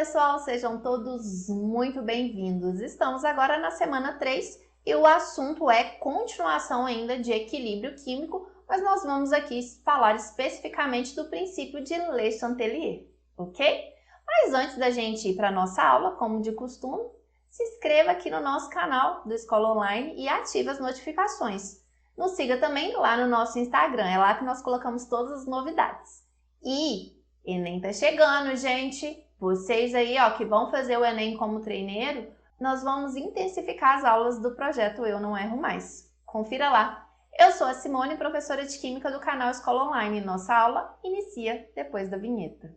pessoal, sejam todos muito bem-vindos. Estamos agora na semana 3 e o assunto é continuação ainda de equilíbrio químico, mas nós vamos aqui falar especificamente do princípio de Le Chatelier, ok? Mas antes da gente ir para a nossa aula, como de costume, se inscreva aqui no nosso canal do Escola Online e ative as notificações. Nos siga também lá no nosso Instagram, é lá que nós colocamos todas as novidades. E Enem tá chegando, gente! Vocês aí, ó, que vão fazer o Enem como treineiro, nós vamos intensificar as aulas do projeto Eu Não Erro Mais. Confira lá! Eu sou a Simone, professora de Química do canal Escola Online. Nossa aula inicia depois da vinheta.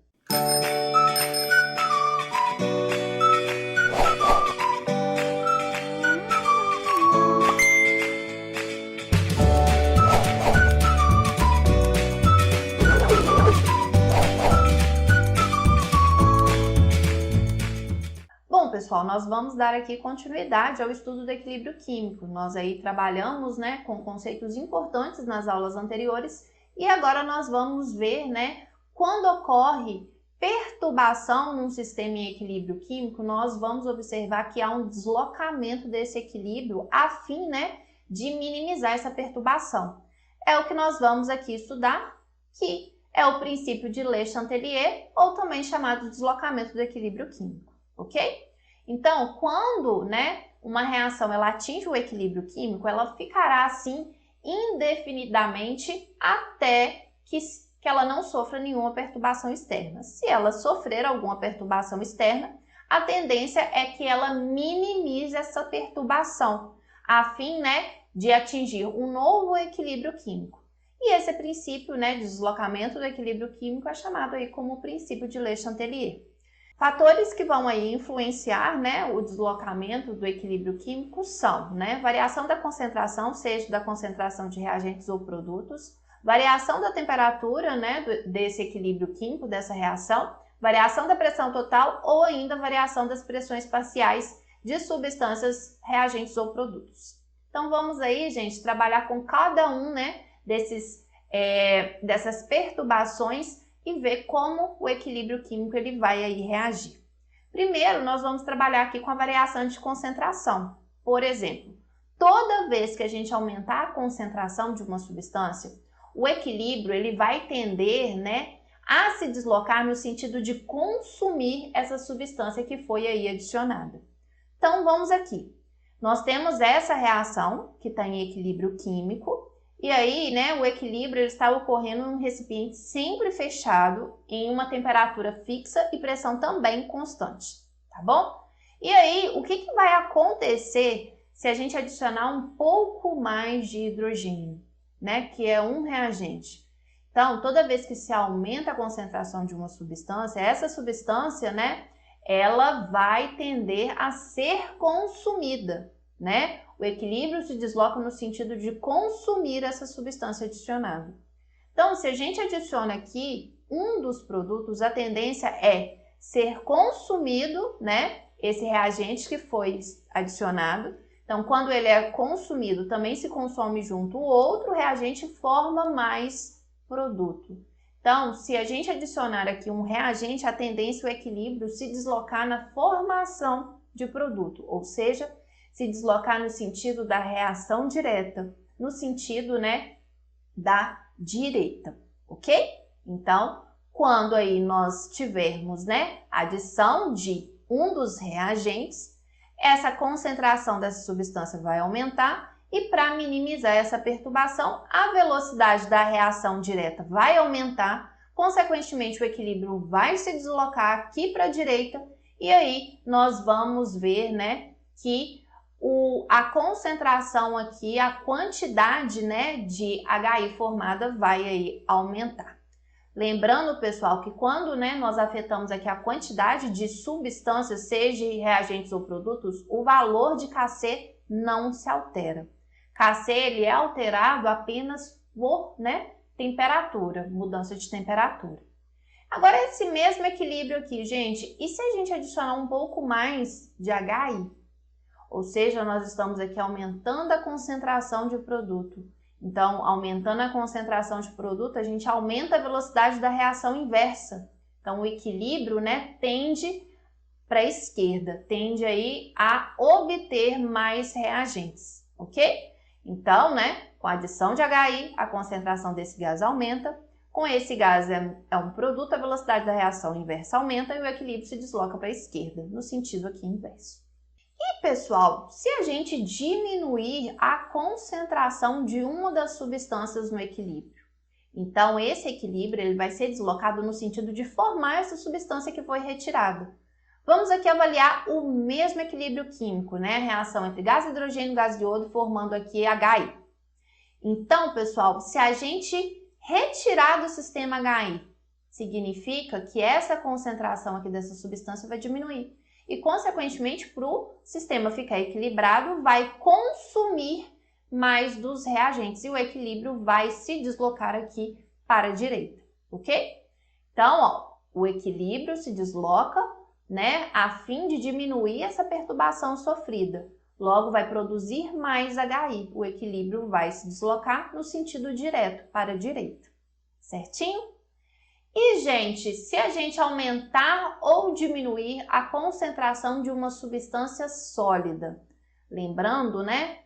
Bom, pessoal, nós vamos dar aqui continuidade ao estudo do equilíbrio químico. Nós aí trabalhamos, com conceitos importantes nas aulas anteriores e agora nós vamos ver, quando ocorre perturbação num sistema em equilíbrio químico, nós vamos observar que há um deslocamento desse equilíbrio a fim, de minimizar essa perturbação. É o que nós vamos aqui estudar, que é o princípio de Le Chatelier, ou também chamado de deslocamento do equilíbrio químico. Ok? Então, quando uma reação ela atinge o equilíbrio químico, ela ficará assim indefinidamente até que ela não sofra nenhuma perturbação externa. Se ela sofrer alguma perturbação externa, a tendência é que ela minimize essa perturbação, a fim de atingir um novo equilíbrio químico. E esse princípio de deslocamento do equilíbrio químico é chamado aí como o princípio de Le Chatelier. Fatores que vão aí influenciar o deslocamento do equilíbrio químico são variação da concentração, seja da concentração de reagentes ou produtos, variação da temperatura desse equilíbrio químico, dessa reação, variação da pressão total ou ainda variação das pressões parciais de substâncias, reagentes ou produtos. Então vamos aí, gente, trabalhar com cada um dessas perturbações e ver como o equilíbrio químico ele vai aí reagir. Primeiro, nós vamos trabalhar aqui com a variação de concentração. Por exemplo, toda vez que a gente aumentar a concentração de uma substância, o equilíbrio ele vai tender a se deslocar no sentido de consumir essa substância que foi aí adicionada. Então, vamos aqui. Nós temos essa reação que está em equilíbrio químico. E aí, o equilíbrio ele está ocorrendo em um recipiente sempre fechado, em uma temperatura fixa e pressão também constante, tá bom? E aí, o que vai acontecer se a gente adicionar um pouco mais de hidrogênio, que é um reagente? Então, toda vez que se aumenta a concentração de uma substância, essa substância, ela vai tender a ser consumida, O equilíbrio se desloca no sentido de consumir essa substância adicionada. Então, se a gente adiciona aqui um dos produtos, a tendência é ser consumido, esse reagente que foi adicionado. Então, quando ele é consumido, também se consome junto o outro reagente e forma mais produto. Então, se a gente adicionar aqui um reagente, a tendência é o equilíbrio se deslocar na formação de produto, ou seja, se deslocar no sentido da reação direta, no sentido, da direita, ok? Então, quando aí nós tivermos, a adição de um dos reagentes, essa concentração dessa substância vai aumentar e para minimizar essa perturbação, a velocidade da reação direta vai aumentar, consequentemente o equilíbrio vai se deslocar aqui para a direita e aí nós vamos ver, que a concentração aqui, a quantidade de HI formada vai aí aumentar. Lembrando, pessoal, que quando nós afetamos aqui a quantidade de substâncias, seja reagentes ou produtos, o valor de Kc não se altera. Kc ele é alterado apenas por temperatura, mudança de temperatura. Agora, esse mesmo equilíbrio aqui, gente, e se a gente adicionar um pouco mais de HI? Ou seja, nós estamos aqui aumentando a concentração de produto. Então, aumentando a concentração de produto, a gente aumenta a velocidade da reação inversa. Então, o equilíbrio tende para a esquerda, tende aí a obter mais reagentes, ok? Então, né, com a adição de HI, a concentração desse gás aumenta. Com esse gás é um produto, a velocidade da reação inversa aumenta e o equilíbrio se desloca para a esquerda, no sentido aqui inverso. E, pessoal, se a gente diminuir a concentração de uma das substâncias no equilíbrio, então esse equilíbrio ele vai ser deslocado no sentido de formar essa substância que foi retirada. Vamos aqui avaliar o mesmo equilíbrio químico, né? A reação entre gás hidrogênio e gás de iodo, formando aqui HI. Então, pessoal, se a gente retirar do sistema HI, significa que essa concentração aqui dessa substância vai diminuir. E, consequentemente, para o sistema ficar equilibrado, vai consumir mais dos reagentes e o equilíbrio vai se deslocar aqui para a direita, ok? Então, ó, o equilíbrio se desloca, né, a fim de diminuir essa perturbação sofrida. Logo, vai produzir mais HI. O equilíbrio vai se deslocar no sentido direto, para a direita. Certinho? E, gente, se a gente aumentar ou diminuir a concentração de uma substância sólida, lembrando, né?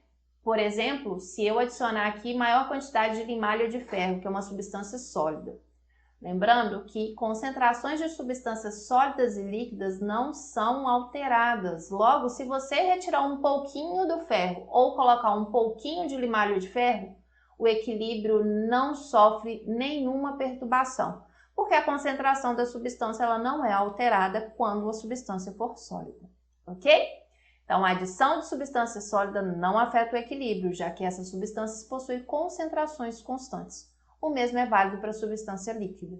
Por exemplo, se eu adicionar aqui maior quantidade de limalha de ferro, que é uma substância sólida. Lembrando que concentrações de substâncias sólidas e líquidas não são alteradas. Logo, se você retirar um pouquinho do ferro ou colocar um pouquinho de limalha de ferro, o equilíbrio não sofre nenhuma perturbação, porque a concentração da substância ela não é alterada quando a substância for sólida, ok? Então, a adição de substância sólida não afeta o equilíbrio, já que essas substâncias possuem concentrações constantes. O mesmo é válido para a substância líquida.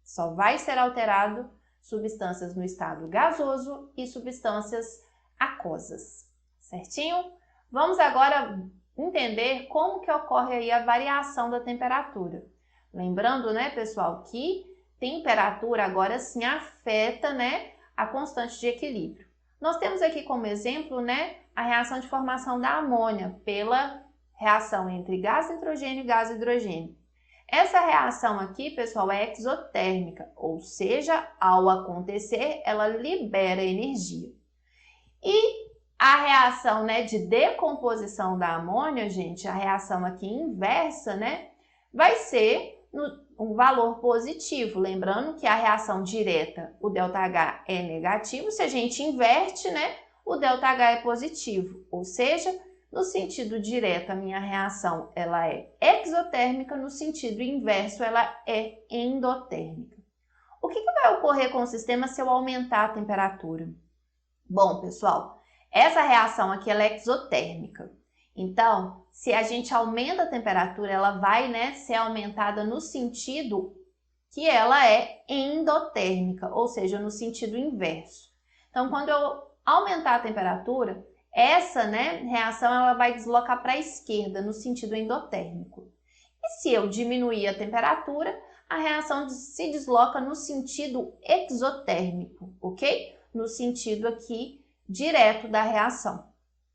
Só vai ser alterado substâncias no estado gasoso e substâncias aquosas. Certinho? Vamos agora entender como que ocorre aí a variação da temperatura. Lembrando, né, pessoal, que temperatura agora sim afeta, né, a constante de equilíbrio. Nós temos aqui como exemplo, né, a reação de formação da amônia pela reação entre gás nitrogênio e gás hidrogênio. Essa reação aqui, pessoal, é exotérmica, ou seja, ao acontecer, ela libera energia. E a reação, né, de decomposição da amônia, gente, a reação aqui inversa, né, vai ser um valor positivo. Lembrando que a reação direta, o ΔH é negativo, se a gente inverte, né, o ΔH é positivo, ou seja, no sentido direto, a minha reação ela é exotérmica, no sentido inverso, ela é endotérmica. O que vai ocorrer com o sistema se eu aumentar a temperatura? Bom, pessoal, essa reação aqui ela é exotérmica. Então, se a gente aumenta a temperatura, ela vai, né, ser aumentada no sentido que ela é endotérmica, ou seja, no sentido inverso. Então, quando eu aumentar a temperatura, essa, né, reação ela vai deslocar para a esquerda, no sentido endotérmico. E se eu diminuir a temperatura, a reação se desloca no sentido exotérmico, ok? No sentido aqui direto da reação,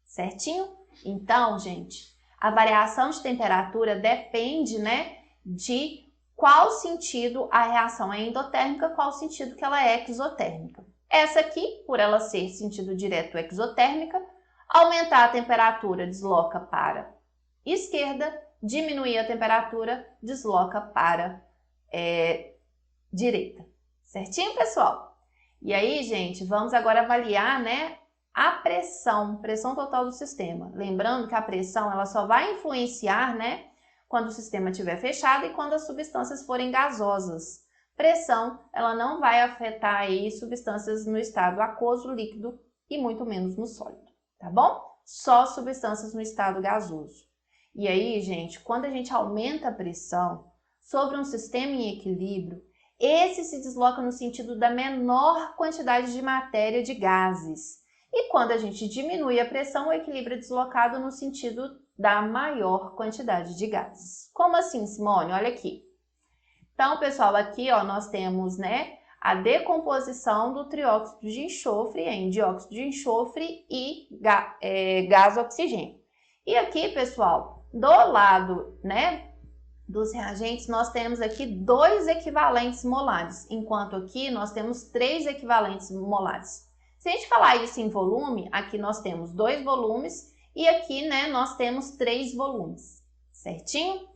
certinho? Então, gente, a variação de temperatura depende, né, de qual sentido a reação é endotérmica, qual sentido que ela é exotérmica. Essa aqui, por ela ser sentido direto exotérmica, aumentar a temperatura desloca para esquerda, diminuir a temperatura desloca para direita. Certinho, pessoal? E aí, gente, vamos agora avaliar, né, a pressão total do sistema. Lembrando que a pressão ela só vai influenciar, né, quando o sistema estiver fechado e quando as substâncias forem gasosas. Pressão, ela não vai afetar aí substâncias no estado aquoso, líquido e muito menos no sólido. Tá bom? Só substâncias no estado gasoso. E aí, gente, quando a gente aumenta a pressão sobre um sistema em equilíbrio, esse se desloca no sentido da menor quantidade de matéria de gases. E quando a gente diminui a pressão, o equilíbrio é deslocado no sentido da maior quantidade de gases. Como assim, Simone? Olha aqui. Então, pessoal, aqui ó, nós temos, né, a decomposição do trióxido de enxofre em dióxido de enxofre e gás oxigênio. E aqui, pessoal, do lado, né, dos reagentes, nós temos aqui 2 equivalentes molares, enquanto aqui nós temos 3 equivalentes molares. Se a gente falar isso em volume, aqui nós temos 2 volumes e aqui, né, nós temos 3 volumes, certinho?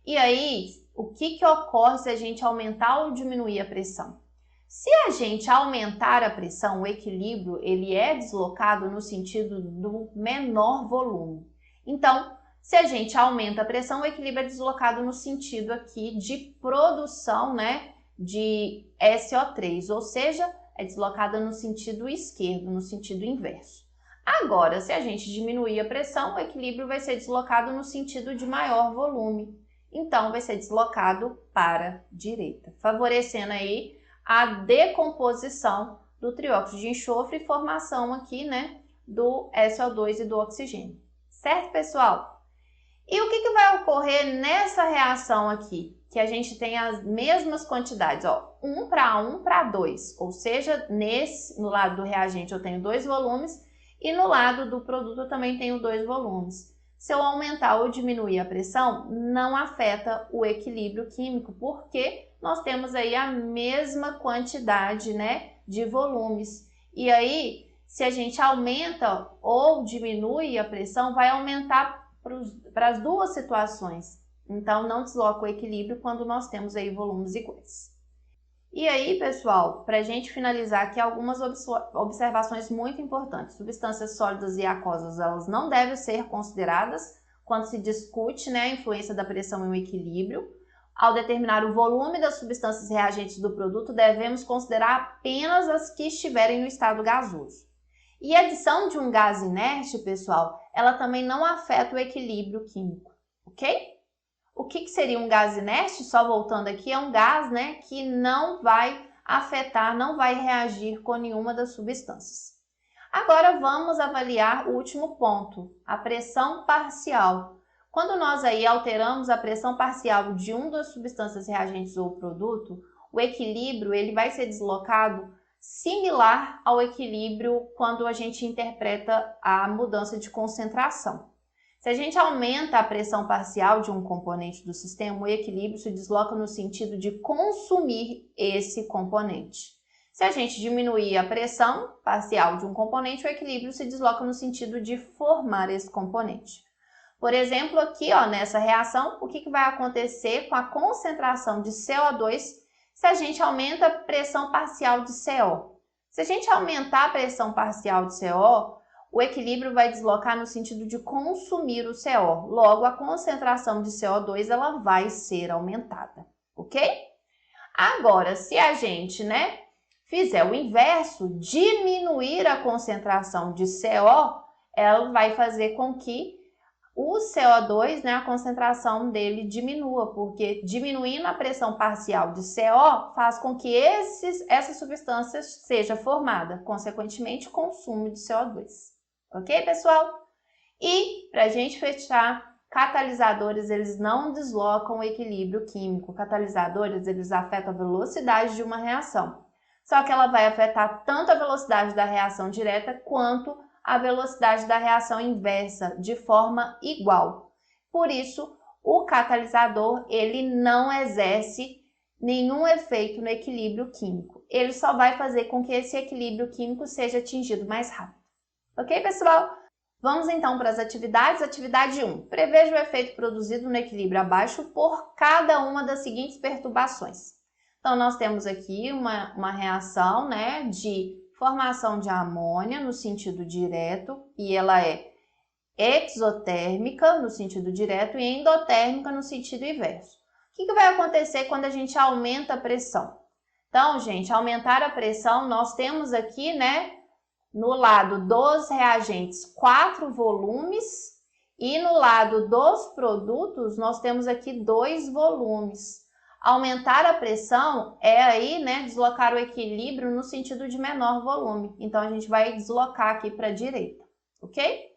E aí, o que ocorre se a gente aumentar ou diminuir a pressão? Se a gente aumentar a pressão, o equilíbrio ele é deslocado no sentido do menor volume. Então, se a gente aumenta a pressão, o equilíbrio é deslocado no sentido aqui de produção, né, de SO3, ou seja, é deslocada no sentido esquerdo, no sentido inverso. Agora, se a gente diminuir a pressão, o equilíbrio vai ser deslocado no sentido de maior volume. Então, vai ser deslocado para a direita, favorecendo aí a decomposição do trióxido de enxofre e formação aqui, né, do SO2 e do oxigênio. Certo, pessoal? E o que vai ocorrer nessa reação aqui? Que a gente tem as mesmas quantidades, ó, 1 para 2, ou seja, no lado do reagente eu tenho 2 volumes e no lado do produto eu também tenho 2 volumes. Se eu aumentar ou diminuir a pressão, não afeta o equilíbrio químico, porque nós temos aí a mesma quantidade, né, de volumes. E aí, se a gente aumenta ou diminui a pressão, vai aumentar para as duas situações. Então, não desloca o equilíbrio quando nós temos aí volumes iguais. E aí, pessoal, para a gente finalizar aqui, algumas observações muito importantes. Substâncias sólidas e aquosas, elas não devem ser consideradas quando se discute, né, a influência da pressão em um equilíbrio. Ao determinar o volume das substâncias reagentes do produto, devemos considerar apenas as que estiverem no estado gasoso. E a adição de um gás inerte, pessoal, ela também não afeta o equilíbrio químico, ok? O que seria um gás inerte? Só voltando aqui, é um gás, né, que não vai afetar, não vai reagir com nenhuma das substâncias. Agora vamos avaliar o último ponto, a pressão parcial. Quando nós aí alteramos a pressão parcial de uma das substâncias reagentes ou produto, o equilíbrio ele vai ser deslocado similar ao equilíbrio quando a gente interpreta a mudança de concentração. Se a gente aumenta a pressão parcial de um componente do sistema, o equilíbrio se desloca no sentido de consumir esse componente. Se a gente diminuir a pressão parcial de um componente, o equilíbrio se desloca no sentido de formar esse componente. Por exemplo, aqui ó, nessa reação, o que vai acontecer com a concentração de CO2 se a gente aumenta a pressão parcial de CO? Se a gente aumentar a pressão parcial de CO, o equilíbrio vai deslocar no sentido de consumir o CO. Logo, a concentração de CO2 ela vai ser aumentada, ok? Agora, se a gente, né, fizer o inverso, diminuir a concentração de CO, ela vai fazer com que o CO2, né, a concentração dele diminua, porque diminuindo a pressão parcial de CO faz com que essa substância seja formada, consequentemente, consumo de CO2. Ok, pessoal? E, para a gente fechar, catalisadores, eles não deslocam o equilíbrio químico. Catalisadores, eles afetam a velocidade de uma reação. Só que ela vai afetar tanto a velocidade da reação direta quanto a velocidade da reação inversa de forma igual. Por isso, o catalisador ele não exerce nenhum efeito no equilíbrio químico. Ele só vai fazer com que esse equilíbrio químico seja atingido mais rápido. Ok, pessoal? Vamos então para as atividades. Atividade 1. Preveja o efeito produzido no equilíbrio abaixo por cada uma das seguintes perturbações. Então, nós temos aqui uma reação, né, de formação de amônia no sentido direto, e ela é exotérmica no sentido direto e endotérmica no sentido inverso. O que vai acontecer quando a gente aumenta a pressão? Então, gente, aumentar a pressão, nós temos aqui, né, no lado dos reagentes 4 volumes e no lado dos produtos nós temos aqui 2 volumes. Aumentar a pressão é aí, né, deslocar o equilíbrio no sentido de menor volume. Então, a gente vai deslocar aqui para a direita, ok?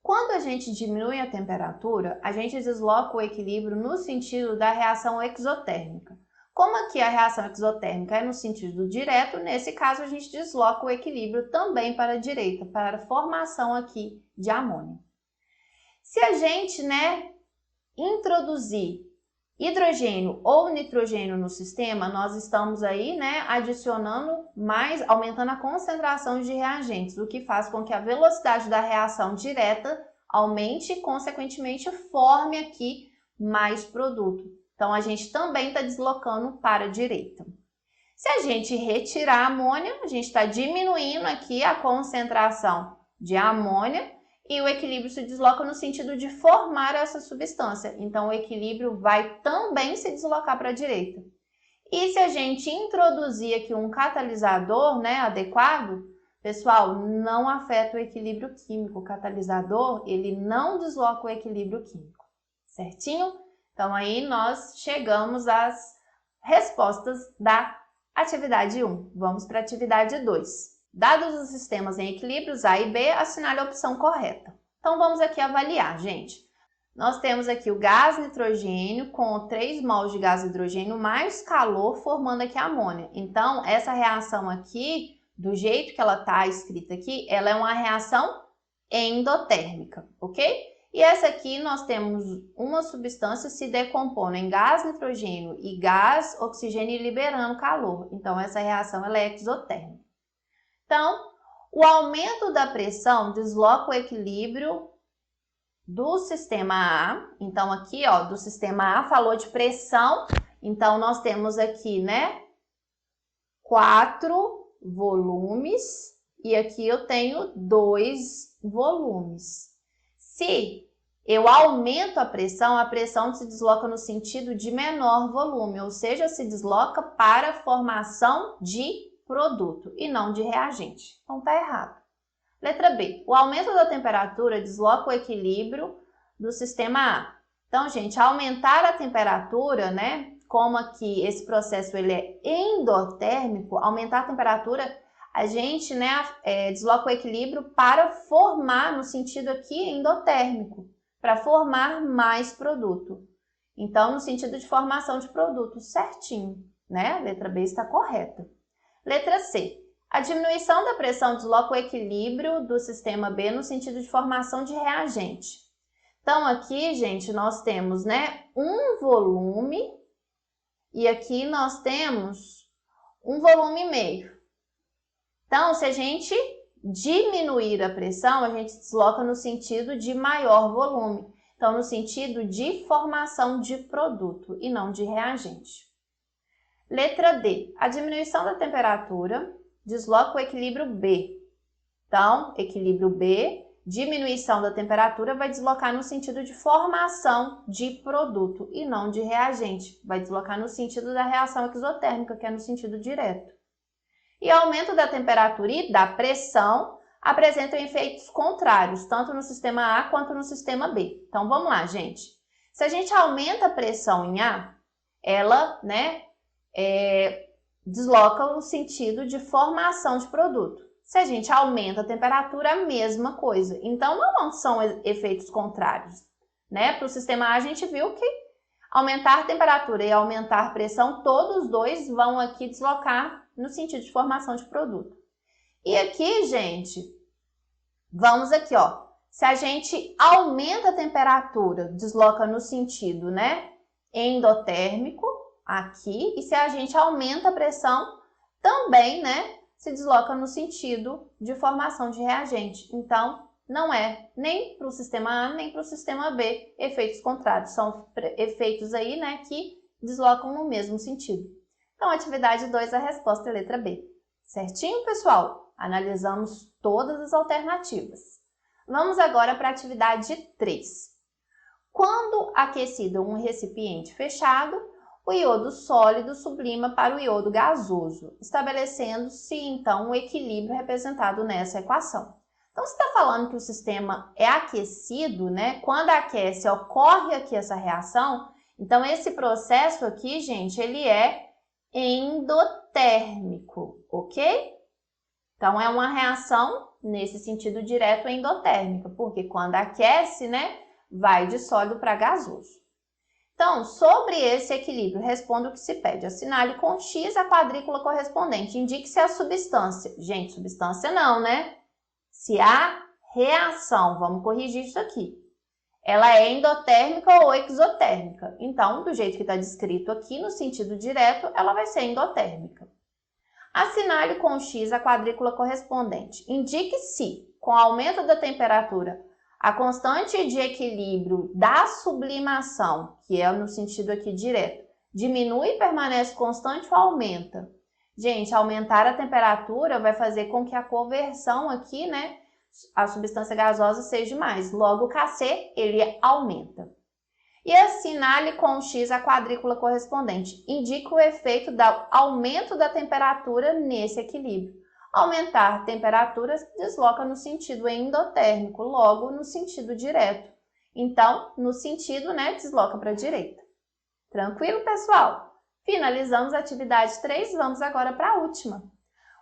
Quando a gente diminui a temperatura, a gente desloca o equilíbrio no sentido da reação exotérmica. Como aqui a reação exotérmica é no sentido direto, nesse caso a gente desloca o equilíbrio também para a direita, para a formação aqui de amônia. Se a gente, né, introduzir hidrogênio ou nitrogênio no sistema, nós estamos aí, né, adicionando mais, aumentando a concentração de reagentes, o que faz com que a velocidade da reação direta aumente e, consequentemente, forme aqui mais produto. Então, a gente também está deslocando para a direita. Se a gente retirar a amônia, a gente está diminuindo aqui a concentração de amônia e o equilíbrio se desloca no sentido de formar essa substância. Então, o equilíbrio vai também se deslocar para a direita. E se a gente introduzir aqui um catalisador, né, adequado, pessoal, não afeta o equilíbrio químico. O catalisador, ele não desloca o equilíbrio químico, certinho? Então, aí nós chegamos às respostas da atividade 1. Vamos para a atividade 2. Dados os sistemas em equilíbrios A e B, assinale a opção correta. Então, vamos aqui avaliar, gente. Nós temos aqui o gás nitrogênio com 3 mols de gás hidrogênio mais calor, formando aqui a amônia. Então, essa reação aqui, do jeito que ela está escrita aqui, ela é uma reação endotérmica, ok? E essa aqui nós temos uma substância se decompondo em gás nitrogênio e gás oxigênio liberando calor. Então, essa reação ela é exotérmica. Então, o aumento da pressão desloca o equilíbrio do sistema A. Então, aqui, ó, do sistema A falou de pressão. Então, nós temos aqui, né, 4 volumes e aqui eu tenho 2 volumes. Se eu aumento a pressão se desloca no sentido de menor volume, ou seja, se desloca para a formação de produto e não de reagente. Então, tá errado. Letra B. O aumento da temperatura desloca o equilíbrio do sistema A. Então, gente, aumentar a temperatura, né? Como aqui esse processo ele é endotérmico, aumentar a temperatura, a gente, né, desloca o equilíbrio para formar, no sentido aqui endotérmico, para formar mais produto. Então, no sentido de formação de produto, certinho, né? A letra B está correta. Letra C. A diminuição da pressão desloca o equilíbrio do sistema B no sentido de formação de reagente. Então, aqui, gente, nós temos, né, um volume e aqui nós temos um volume e meio. Então, se a gente diminuir a pressão, a gente desloca no sentido de maior volume. Então, no sentido de formação de produto e não de reagente. Letra D. A diminuição da temperatura desloca o equilíbrio B. Então, equilíbrio B, diminuição da temperatura vai deslocar no sentido de formação de produto e não de reagente. Vai deslocar no sentido da reação exotérmica, que é no sentido direto. E aumento da temperatura e da pressão apresentam efeitos contrários, tanto no sistema A quanto no sistema B. Então, vamos lá, gente. Se a gente aumenta a pressão em A, ela, né, desloca o sentido de formação de produto. Se a gente aumenta a temperatura, a mesma coisa. Então, não são efeitos contrários, né? Para o sistema A, a gente viu que aumentar a temperatura e aumentar a pressão, todos os dois vão aqui deslocar no sentido de formação de produto. E aqui, gente, vamos aqui, ó. Se a gente aumenta a temperatura, desloca no sentido, né, endotérmico, aqui, e se a gente aumenta a pressão, também, né, se desloca no sentido de formação de reagente. Então, não é nem para o sistema A, nem para o sistema B efeitos contrários. São efeitos aí, né, que deslocam no mesmo sentido. Então, atividade 2, a resposta é a letra B. Certinho, pessoal? Analisamos todas as alternativas. Vamos agora para a atividade 3. Quando aquecido um recipiente fechado, o iodo sólido sublima para o iodo gasoso, estabelecendo-se, então, um equilíbrio representado nessa equação. Então, você está falando que o sistema é aquecido, né? Quando aquece, ocorre aqui essa reação. Então, esse processo aqui, gente, ele é endotérmico, ok? Então, é uma reação, nesse sentido direto, endotérmica, porque quando aquece, né, vai de sólido para gasoso. Então, sobre esse equilíbrio, responda o que se pede. Assinale com X a quadrícula correspondente. Indique se a substância... Gente, substância não, né? Se a reação, vamos corrigir isso aqui, ela é endotérmica ou exotérmica. Então, do jeito que está descrito aqui, no sentido direto, ela vai ser endotérmica. Assinale com X a quadrícula correspondente. Indique se, com o aumento da temperatura, a constante de equilíbrio da sublimação, que é no sentido aqui direto, diminui e permanece constante ou aumenta? Gente, aumentar a temperatura vai fazer com que a conversão aqui, né, a substância gasosa seja mais. Logo, o Kc, ele aumenta. E assinale com X a quadrícula correspondente. Indica o efeito do aumento da temperatura nesse equilíbrio. Aumentar a temperatura desloca no sentido endotérmico, logo no sentido direto. Então, no sentido, né, desloca para a direita. Tranquilo, pessoal? Finalizamos a atividade 3, vamos agora para a última.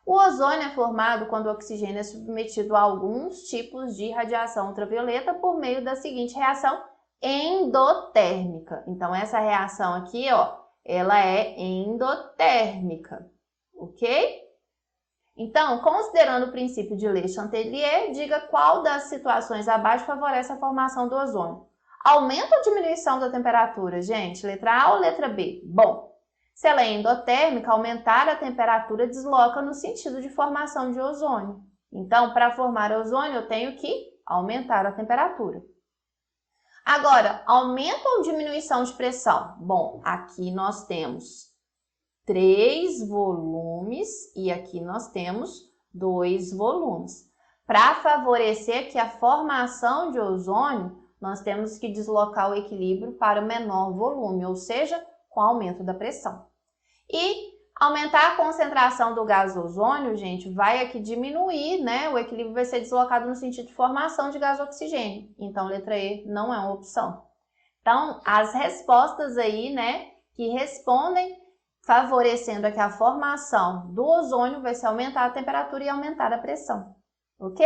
O ozônio é formado quando o oxigênio é submetido a alguns tipos de radiação ultravioleta por meio da seguinte reação endotérmica. Então, essa reação aqui, ó, ela é endotérmica, ok? Então, considerando o princípio de Le Chatelier, diga qual das situações abaixo favorece a formação do ozônio. Aumento ou diminuição da temperatura, gente? Letra A ou letra B? Bom, se ela é endotérmica, aumentar a temperatura desloca no sentido de formação de ozônio. Então, para formar ozônio, eu tenho que aumentar a temperatura. Agora, aumento ou diminuição de pressão? Bom, aqui nós temos 3 volumes e aqui nós temos 2 volumes. Para favorecer que a formação de ozônio, nós temos que deslocar o equilíbrio para o menor volume, ou seja, com aumento da pressão. E aumentar a concentração do gás ozônio, gente, vai aqui diminuir, né? O equilíbrio vai ser deslocado no sentido de formação de gás oxigênio. Então, letra E não é uma opção. Então, as respostas aí, né, que respondem favorecendo aqui a formação do ozônio vai ser aumentar a temperatura e aumentar a pressão, ok?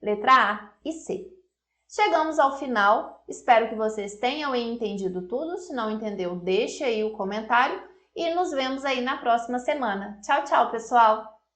Letra A e C. Chegamos ao final, espero que vocês tenham entendido tudo, se não entendeu, deixe aí o comentário e nos vemos aí na próxima semana. Tchau, tchau, pessoal!